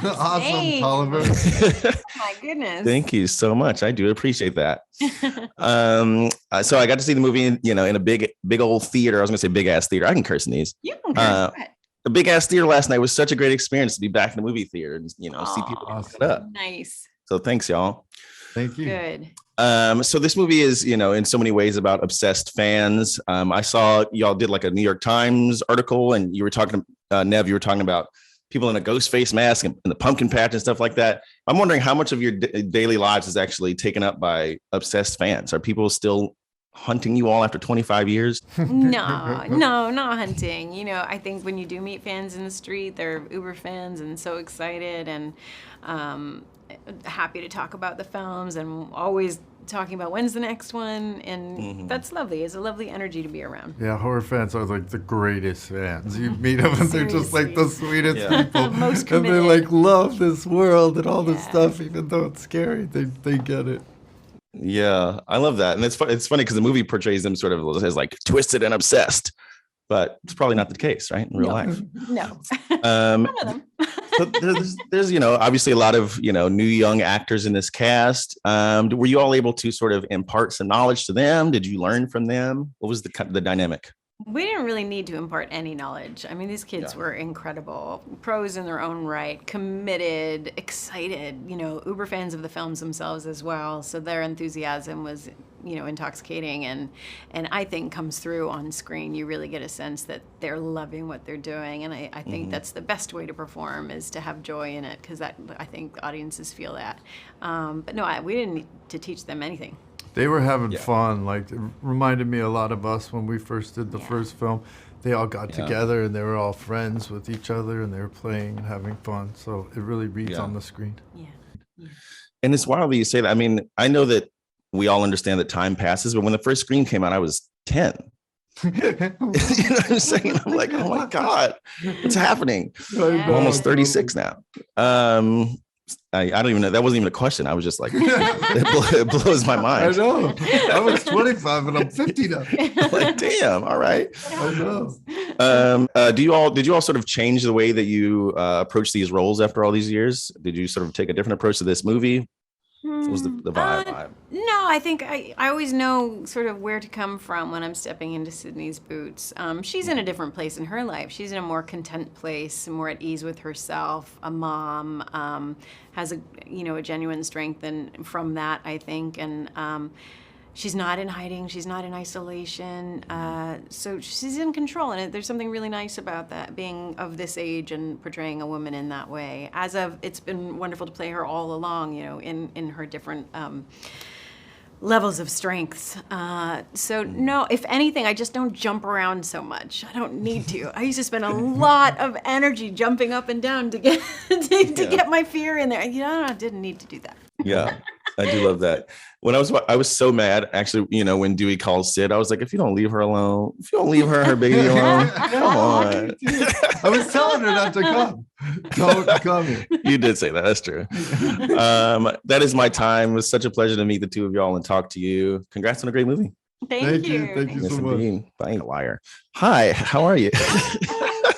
Awesome, Oliver. Oh my goodness. Thank you so much. I do appreciate that. So I got to see the movie, in a big old theater. I was gonna say big ass theater. I can curse in these. You can curse. The big ass theater last night was such a great experience to be back in the movie theater and see people awesome. up. Nice. So thanks, y'all. Thank you. Good. So this movie is, in so many ways about obsessed fans. I saw y'all did like a New York Times article, and you were talking, Neve, you were talking about people in a Ghostface mask and the pumpkin patch and stuff like that. I'm wondering how much of your daily lives is actually taken up by obsessed fans. Are people still hunting you all after 25 years? No, not hunting. I think when you do meet fans in the street, they're uber fans and so excited and happy to talk about the films and always talking about when's the next one, and that's lovely. It's a lovely energy to be around. Yeah, horror fans are like the greatest fans. You meet them and they're just like the sweetest people. Most and committed. they like love this world and all this stuff, even though it's scary. They get it. Yeah, I love that. And it's funny because the movie portrays them sort of as like twisted and obsessed, but it's probably not the case, right? In real life. No. None of them. So there's obviously a lot of new young actors in this cast. Were you all able to sort of impart some knowledge to them? Did you learn from them? What was the dynamic? We didn't really need to impart any knowledge. I mean, these kids were incredible, pros in their own right, committed, excited, uber fans of the films themselves as well. So their enthusiasm was, intoxicating and I think comes through on screen. You really get a sense that they're loving what they're doing. And I think that's the best way to perform, is to have joy in it, because I think audiences feel that. But no, we didn't need to teach them anything. They were having fun. Like, it reminded me a lot of us when we first did the first film. They all got together and they were all friends with each other and they were playing and having fun. So it really reads on the screen. Yeah. And it's wild that you say that. I mean, I know that we all understand that time passes, but when the first screen came out, I was 10. You know what I'm saying? I'm like, oh my God, what's happening? I'm almost 36 now. I don't even know. That wasn't even a question. I was just like, it blows my mind. I know. I was 25 and I'm 50 now. Like, damn. All right. I know. Did you all sort of change the way that you approach these roles after all these years? Did you sort of take a different approach to this movie? What was the vibe? No, I think I always know sort of where to come from when I'm stepping into Sidney's boots. She's in a different place in her life. She's in a more content place, more at ease with herself, a mom, has a genuine strength from that, I think. And she's not in hiding. She's not in isolation. So she's in control. And there's something really nice about that, being of this age and portraying a woman in that way. It's been wonderful to play her all along, in her different levels of strengths. So no, if anything, I just don't jump around so much. I don't need to. I used to spend a lot of energy jumping up and down to get get my fear in there. I didn't need to do that. Yeah, I do love that. When I was so mad, actually, when Dewey calls Sid, I was like, if you don't leave her alone, if you don't leave her and her baby alone, come on. I was telling her not to come. Don't come here. You did say that. That's true. That is my time. It was such a pleasure to meet the two of y'all and talk to you. Congrats on a great movie. Thank you. Thank you so much. I ain't a liar. Hi, how are you? Hi.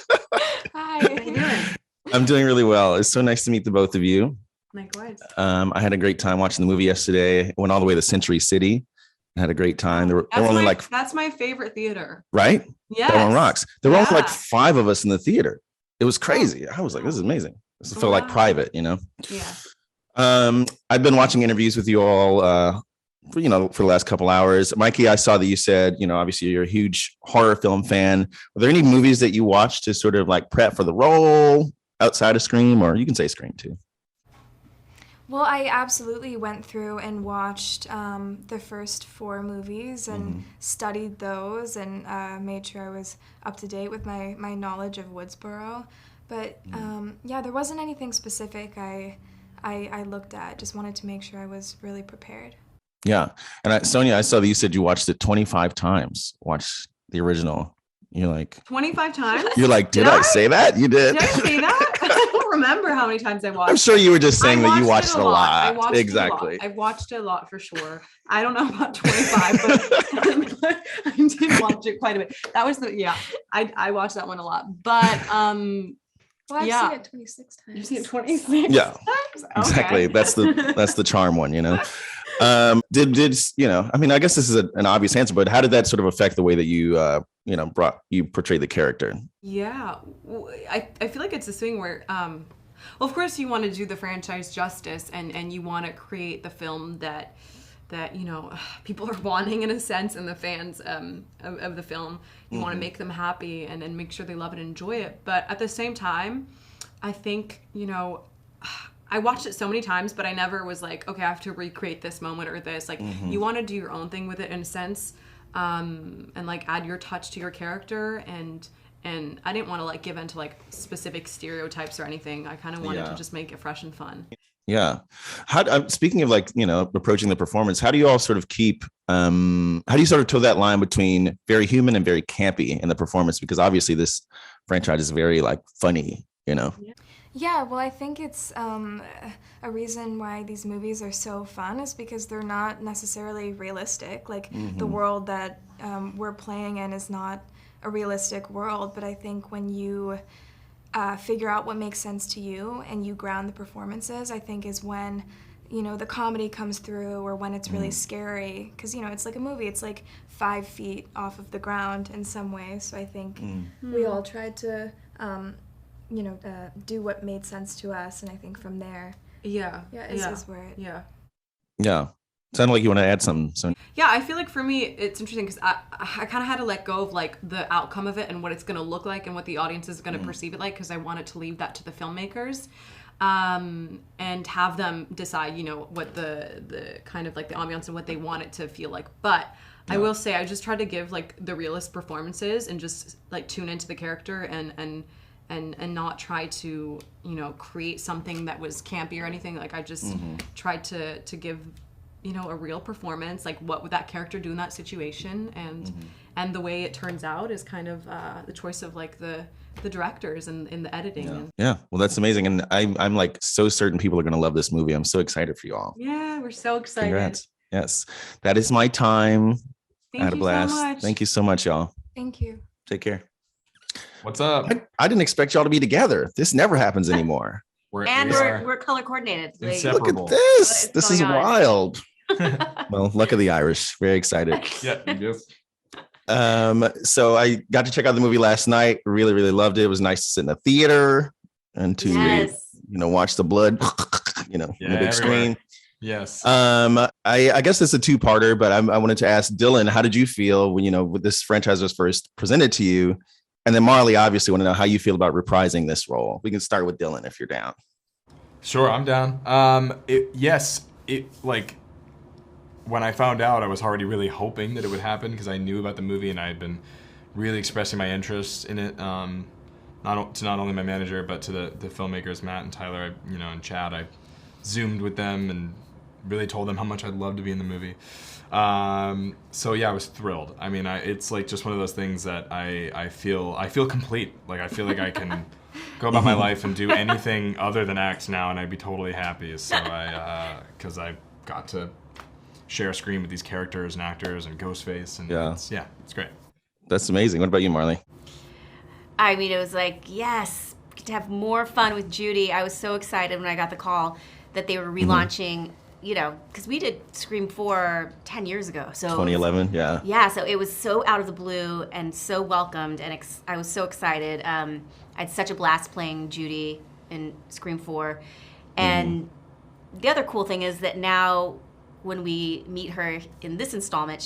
How you doing? I'm doing really well. It's so nice to meet the both of you. Likewise. I had a great time watching the movie yesterday. Went all the way to Century City. I had a great time. There were only that's my favorite theater. Right? Yeah. That one rocks. There were only like 5 of us in the theater. It was crazy. I was like, this is amazing. This felt like private, Yeah. I've been watching interviews with you all for the last couple hours. Mikey, I saw that you said, obviously you're a huge horror film fan. Are there any movies that you watched to sort of like prep for the role outside of Scream, or you can say Scream too? Well, I absolutely went through and watched the first 4 movies and studied those and made sure I was up to date with my knowledge of Woodsboro. But there wasn't anything specific I looked at. Just wanted to make sure I was really prepared. Yeah. And Sonia, I saw that you said you watched it 25 times. Watched the original. You're like 25 times. You're like, did I say that? You did. Did I say that? I don't remember how many times I watched. I'm sure you were just saying that you watched it a lot. I watched exactly. I watched it a lot for sure. I don't know about 25, but I did watch it quite a bit. That was I watched that one a lot. But Well, I've Yeah. seen it 26 times. You've seen it 26 Yeah. times? Exactly. Okay. That's the charm one, you know. Did you know? I mean, I guess this is an obvious answer, but how did that sort of affect the way that you portrayed the character? Yeah, I feel like it's this thing where, well, of course you want to do the franchise justice, and you want to create the film that people are wanting in a sense, and the fans of the film, you want to make them happy and make sure they love it and enjoy it. But at the same time, I think, I watched it so many times, but I never was like, okay, I have to recreate this moment or this. Like, you want to do your own thing with it in a sense, and like add your touch to your character, and I didn't want to like give into like specific stereotypes or anything. I kind of wanted to just make it fresh and fun. Yeah. Speaking of like, approaching the performance, how do you all sort of how do you sort of toe that line between very human and very campy in the performance? Because obviously this franchise is very like funny, Yeah, well, I think it's a reason why these movies are so fun is because they're not necessarily realistic. Like, the world that we're playing in is not a realistic world, but I think when you figure out what makes sense to you and you ground the performances, I think is when, the comedy comes through, or when it's really scary. Because, it's like a movie. It's like 5 feet off of the ground in some ways. So I think we all tried to... do what made sense to us, and I think from there, is where it. Yeah. Sounded like you want to add something. So. Yeah, I feel like for me, it's interesting because I kind of had to let go of like the outcome of it and what it's going to look like and what the audience is going to perceive it like, because I wanted to leave that to the filmmakers, and have them decide, what the kind of like the ambiance and what they want it to feel like. But I will say, I just tried to give like the realist performances and just like tune into the character and not try to, create something that was campy or anything. Like I just tried to give, a real performance, like what would that character do in that situation, and the way it turns out is kind of the choice of like the directors and in the editing. Yeah, well, that's amazing, and I'm like so certain people are going to love this movie. I'm so excited for you all. Yeah, we're so excited. Congrats. Yes, that is my time. Thank I had a blast. So much. Thank you so much, y'all. Thank you. Take care. What's up? I didn't expect y'all to be together. This never happens anymore. We're color coordinated. inseparable. Look at this. What This is is going on? wild. Well, luck of the Irish. Very excited. Yeah, yes. So I got to check out the movie last night. Really, really loved it. It was nice to sit in the theater and to watch the blood, in the big everywhere. screen. Yes. I guess it's a two-parter, but I wanted to ask Dylan, how did you feel when when this franchise was first presented to you? And then Marley, obviously, want to know how you feel about reprising this role. We can start with Dylan if you're down. Sure, I'm down. When I found out, I was already really hoping that it would happen because I knew about the movie and I had been really expressing my interest in it. Not only my manager, but to the filmmakers, Matt and Tyler, and Chad. I Zoomed with them and really told them how much I'd love to be in the movie. So yeah, I was thrilled. I mean, it's like just one of those things that I feel complete. Like I feel like I can go about my life and do anything other than act now, and I'd be totally happy. So because I got to share a screen with these characters and actors and Ghostface, and it's great. That's amazing. What about you, Marley? I mean, it was like, yes, get to have more fun with Judy. I was so excited when I got the call that they were relaunching, because we did Scream 4 10 years ago. So 2011, yeah. Yeah, so it was so out of the blue and so welcomed, and I was so excited. I had such a blast playing Judy in Scream 4. And the other cool thing is that now when we meet her in this installment,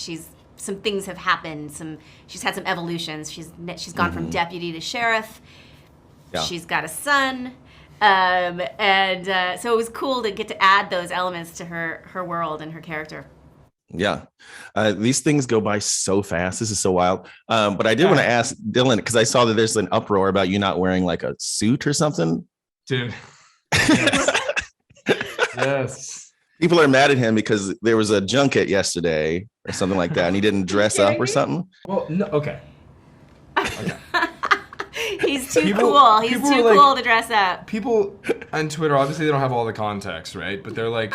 some things have happened. She's had some evolutions. She's gone from deputy to sheriff. Yeah. She's got a son. So it was cool to get to add those elements to her world and her character. Yeah. These things go by so fast. This is so wild. But I did want to ask Dylan, because I saw that there's an uproar about you not wearing like a suit or something. Dude. Yes. Yes. People are mad at him because there was a junket yesterday or something like that, and he didn't dress up or something. Well, no, okay. He's too cool. He's too cool to dress up. People on Twitter, obviously they don't have all the context, right? But they're like,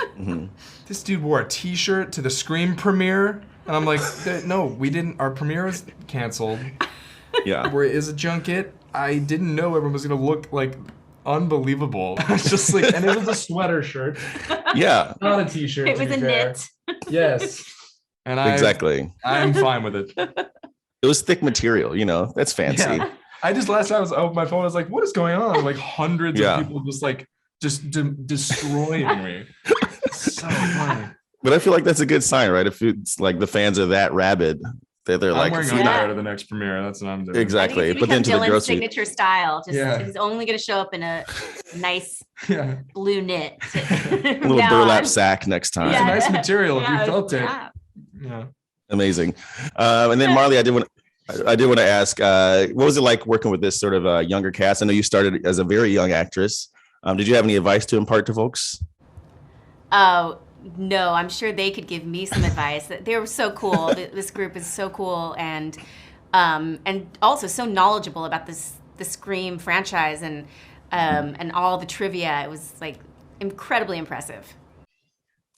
this dude wore a t-shirt to the Scream premiere. And I'm like, no, we didn't. Our premiere was canceled. Yeah. Where is a junket? I didn't know everyone was gonna look like unbelievable. It's just like, and it was a sweater shirt. Yeah. Not a t-shirt. It was a knit. Yes. And Exactly. I'm fine with it. It was thick material, you know, that's fancy. Yeah. I just last time I was on my phone, I was like, what is going on? Like hundreds of people just destroying me. So funny. But I feel like that's a good sign, right? If it's like the fans are that rabid, they're I'm like, wearing underwear to the next premiere. That's what I'm doing. Exactly. But then to the grocery signature style. He's only going to show up in a nice blue knit. A little burlap sack next time. It's a nice material if you felt it. Yeah. Amazing. And then Marley, I did want to ask, what was it like working with this sort of younger cast? I know you started as a very young actress. Did you have any advice to impart to folks? Oh, no, I'm sure they could give me some advice. They were so cool. This group is so cool and also so knowledgeable about the Scream franchise and all the trivia. It was like incredibly impressive.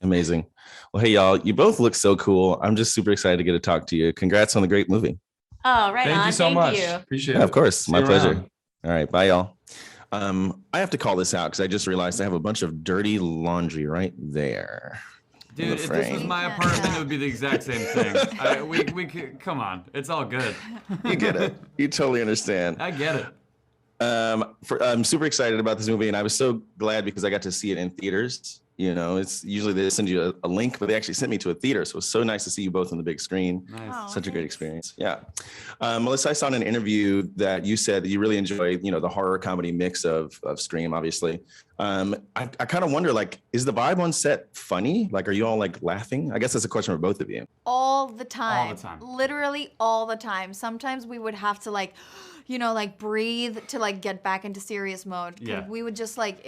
Amazing. Well, hey, y'all, you both look so cool. I'm just super excited to get to talk to you. Congrats on the great movie. Oh, right on. Thank you so much. Appreciate it. Of course. My pleasure. Around. All right. Bye, y'all. I have to call this out because I just realized I have a bunch of dirty laundry right there. Dude, if this was my apartment, it would be the exact same thing. We come on. It's all good. You get it. You totally understand. I get it. I'm super excited about this movie, and I was so glad because I got to see it in theaters. You know, it's usually they send you a link, but they actually sent me to a theater. So it was so nice to see you both on the big screen. Nice. Such a great experience. Yeah. Melissa, I saw in an interview that you said that you really enjoy, you know, the horror comedy mix of Scream, obviously. I kind of wonder, like, is the vibe on set funny? Like, are you all like laughing? I guess that's a question for both of you. All the time. All the time. Literally all the time. Sometimes we would have to like, you know, like breathe to like get back into serious mode. Yeah. We would just like,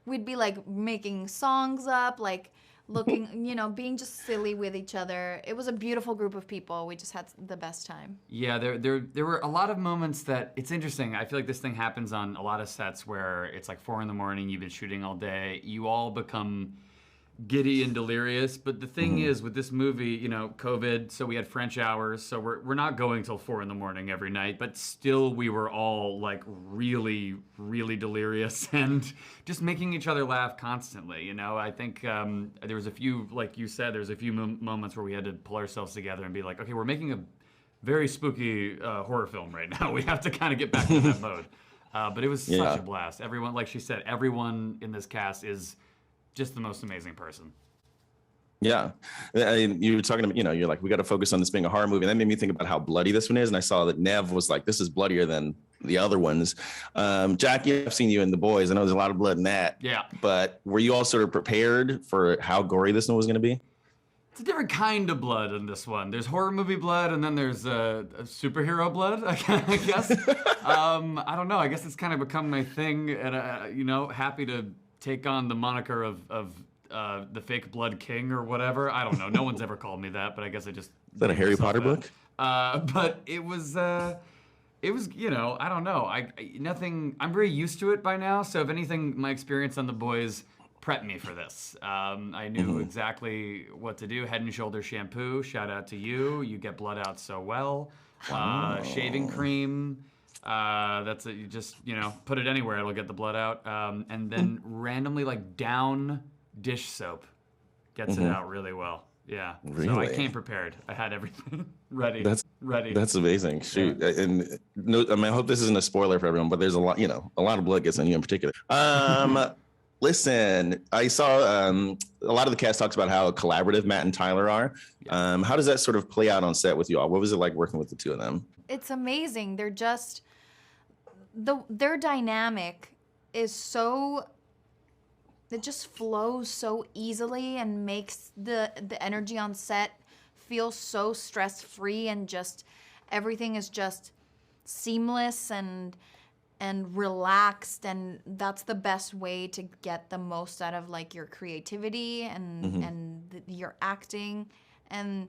we'd be like making songs up, like looking, you know, being just silly with each other. It was a beautiful group of people. We just had the best time. Yeah, there were a lot of moments that it's interesting. I feel like this thing happens on a lot of sets where it's like 4 a.m, you've been shooting all day, you all become giddy and delirious. But the thing is, with this movie, you know, COVID, so we had French hours, so we're not going till 4 a.m. every night, but still we were all like really, really delirious and just making each other laugh constantly. You know, I think there was a few, like you said, there's a few moments where we had to pull ourselves together and be like, okay, we're making a very spooky horror film right now. We have to kind of get back into that mode. But it was such a blast. Everyone, like she said, everyone in this cast is just the most amazing person. Yeah. You were talking about, you know, you're like, we got to focus on this being a horror movie. And that made me think about how bloody this one is. And I saw that Neve was like, this is bloodier than the other ones. Jackie, I've seen you in The Boys. I know there's a lot of blood in that. Yeah. But were you all sort of prepared for how gory this one was going to be? It's a different kind of blood in this one. There's horror movie blood, and then there's superhero blood, I guess. I don't know. I guess it's kind of become my thing, and you know, happy to take on the moniker of the fake blood king or whatever. I don't know. No one's ever called me that, but I guess I just. Is that a Harry Potter book? But it was, you know, I don't know. Nothing. I'm very used to it by now. So if anything, my experience on The Boys prepped me for this. I knew exactly what to do. Head and Shoulders shampoo. Shout out to you. You get blood out so well. Shaving cream. You just, you know, put it anywhere, it'll get the blood out. And then randomly, like, down dish soap gets it out really well. Yeah. Really? So I came prepared. I had everything ready. Ready. That's amazing. Shoot. Yeah. And no, I mean, I hope this isn't a spoiler for everyone, but there's a lot, you know, a lot of blood gets on you in particular. Listen, I saw a lot of the cast talks about how collaborative Matt and Tyler are. How does that sort of play out on set with you all? What was it like working with the two of them? It's amazing. They're just their dynamic is so, it just flows so easily and makes the energy on set feel so stress-free, and just everything is just seamless and relaxed, and that's the best way to get the most out of like your creativity and your acting. And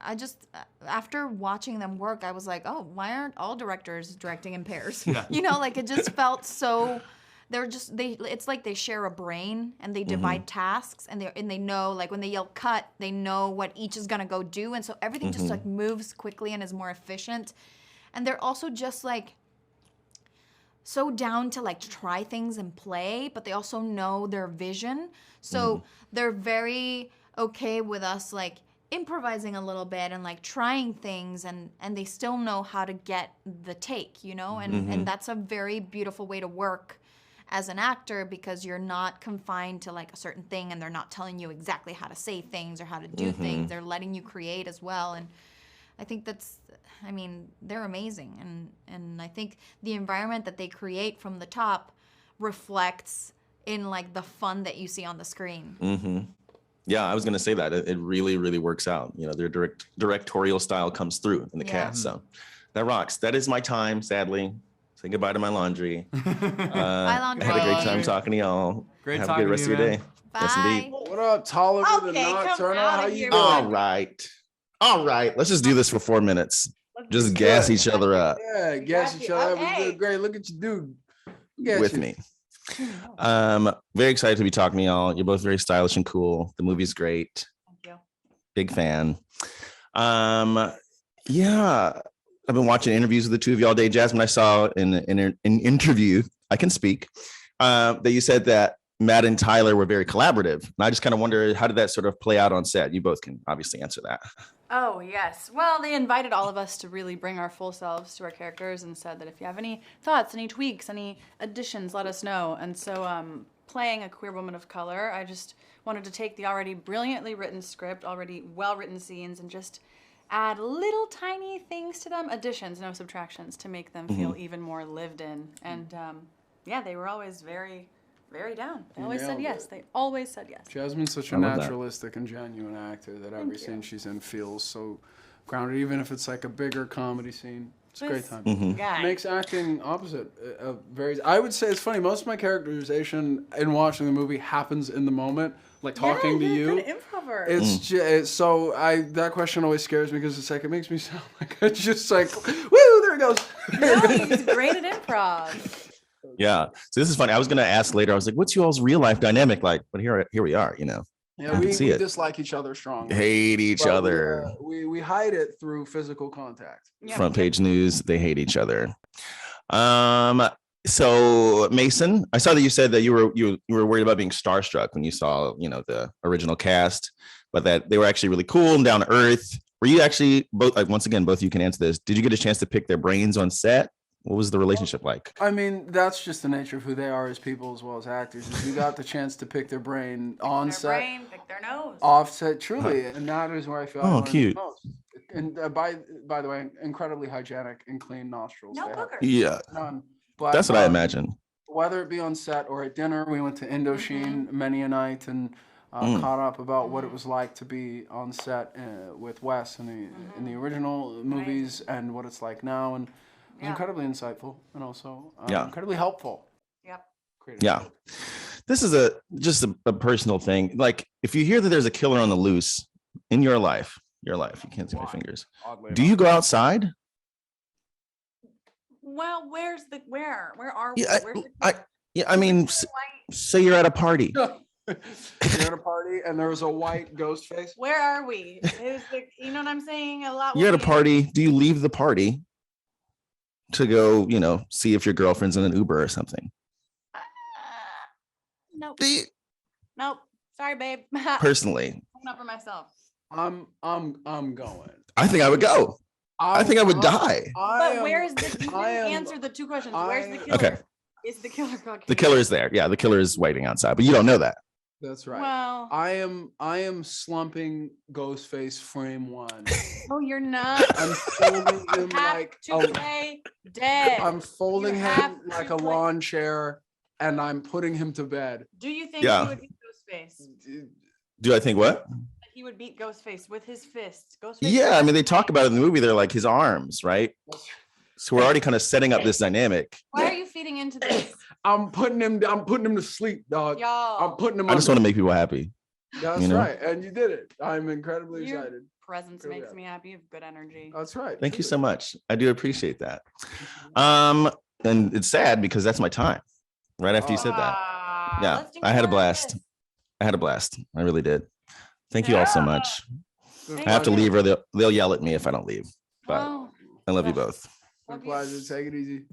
I just, after watching them work, I was like, oh, why aren't all directors directing in pairs? Yeah. You know, like it just felt so, it's like they share a brain and they divide tasks, and they know, like when they yell cut, they know what each is gonna go do. And so everything just like moves quickly and is more efficient. And they're also just like, so down to like try things and play, but they also know their vision. So they're very okay with us like improvising a little bit and like trying things, and they still know how to get the take, you know? And that's a very beautiful way to work as an actor, because you're not confined to like a certain thing, and they're not telling you exactly how to say things or how to do things. They're letting you create as well. And I think they're amazing. And I think the environment that they create from the top reflects in like the fun that you see on the screen. Yeah, I was going to say that. It really, really works out. You know, their directorial style comes through in the cast. So that rocks. That is my time, sadly. Say goodbye to my laundry. Bye, laundry. Had a great time talking to y'all. Great Have a talking good rest to of you, your day. Bye. Yes, indeed. What up, Tolliver the Nocturnal? How you doing? All right. Let's just do this for 4 minutes. Just gas each other up. Yeah, gas each other up. Okay. Great. Look at you, dude. With me. Very excited to be talking to y'all. You're both very stylish and cool. The movie's great. Thank you. Big fan. Yeah, I've been watching interviews with the two of you all day. Jasmin, I saw in an interview, I can speak, that you said that Matt and Tyler were very collaborative. And I just kind of wonder, how did that sort of play out on set? You both can obviously answer that. Oh, yes. Well, they invited all of us to really bring our full selves to our characters and said that if you have any thoughts, any tweaks, any additions, let us know. And so playing a queer woman of color, I just wanted to take the already brilliantly written script, already well-written scenes, and just add little tiny things to them, additions, no subtractions, to make them feel even more lived in. And yeah, they were always very, very down. They always said yes. They always said yes. Jasmine's such a naturalistic and genuine actor that every scene she's in feels so grounded, even if it's like a bigger comedy scene. It's a great time. Guy. Makes acting opposite. I would say it's funny. Most of my characterization in watching the movie happens in the moment, like talking to you. You're a good improver. It's so that question always scares me, because it's like it makes me sound like it's just like woo, there it goes. No, he's great at improv. Yeah. So this is funny. I was going to ask later. I was like, what's you all's real life dynamic like? But here we are, you know. Yeah, we dislike each other strongly. Hate each other. We hide it through physical contact. Yeah. Front page news. They hate each other. So Mason, I saw that you said that you were worried about being starstruck when you saw, you know, the original cast, but that they were actually really cool and down to earth. Were you actually both, like, once again, both of you can answer this. Did you get a chance to pick their brains on set? What was the relationship like? I mean, that's just the nature of who they are as people as well as actors. Is you got the chance to pick their brain on set, Pick their nose. offset, truly, and that is where I feel. Oh, cute. The most. And by the way, incredibly hygienic and clean nostrils. No they have. boogers. Yeah, None. But, that's what I imagine. Whether it be on set or at dinner, we went to Indochine many a night and caught up about what it was like to be on set with Wes in the original movies and what it's like now, and it was incredibly insightful and also incredibly helpful. Yep. Yeah. This is just a personal thing. Like, if you hear that there's a killer on the loose in your life, you can't see my fingers. Do you go outside? Well, where are we? I mean, say you're at a party. You're at a party and there was a white Ghostface. Where are we? You know what I'm saying? A lot. You're at a party. Do you leave the party to go, you know, see if your girlfriend's in an Uber or something? Nope. Nope. Sorry, babe. Personally, I'm not for myself. I'm going. I think I would go. I think I would die. But where's the? You didn't answer the two questions. Where's the killer? Okay. Is the killer called? The killer is there. Yeah, the killer is waiting outside, but you don't know that. That's right. Well, I am slumping Ghostface frame one. no, you're not. I'm folding him like play dead. I'm folding You him have like to a play- lawn chair, and I'm putting him to bed. Do you think Yeah. he would beat Ghostface? Do I think what? That he would beat Ghostface with his fists. Ghostface. Yeah, I mean, they talk about it in the movie. They're like his arms, right? So we're already kind of setting up this dynamic. Why are you feeding into this, I'm putting him to sleep, dog. y'all? I'm putting him. I just want to make people happy. That's you know? right, and you did it. I'm incredibly Your excited. presence Really makes are. me happy. You have good energy. That's right. Thank you so much. I do appreciate that. And it's sad because that's my time. Right after you said that. Yeah, Let's do I had a more of blast. this. I had a blast. I really did. Thank you all so much. Thank I have to you. leave or they'll yell at me if I don't leave. But Well, I love you both. My pleasure. Take it easy.